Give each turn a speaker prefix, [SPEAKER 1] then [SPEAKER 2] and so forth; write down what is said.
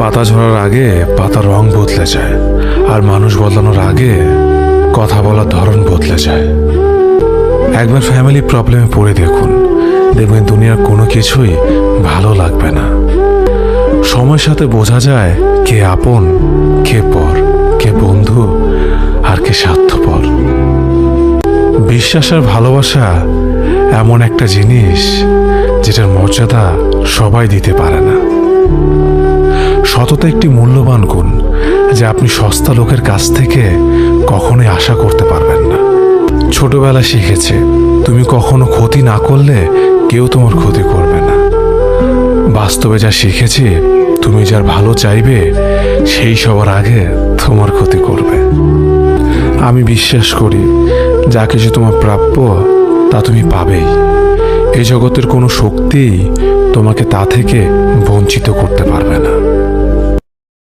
[SPEAKER 1] পাতা ঝরার আগে পাতার রং বদলে যায়, আর মানুষ বদলানোর আগে কথা বলার ধরন বদলে যায়। একবার ফ্যামিলি প্রবলেমে পড়ে দেখুন, দেখবেন দুনিয়ার কোনো কিছুই ভালো লাগবে না। সময়ের সাথে বোঝা যায় কে আপন, কে পর, কে বন্ধু, আর কে স্বার্থপর। বিশ্বাস আর ভালোবাসা এমন একটা জিনিস যেটার মর্যাদা সবাই দিতে পারে না। সততা একটি মূল্যবান গুণ যে আপনি সস্তা লোকের কাছ থেকে কখনোই আশা করতে পারবেন না। ছোটবেলা শিখেছে তুমি কখনো ক্ষতি না করলে কেউ তোমার ক্ষতি করবে না। বাস্তবে যা শিখেছি তুমি যার ভালো চাইবে সেই সবার আগে তোমার ক্ষতি করবে। আমি বিশ্বাস করি যা কিছু তোমার প্রাপ্য তা তুমি পাবেই। এই জগতের কোনো শক্তিই তোমাকে তা থেকে বঞ্চিত করতে পারবে না।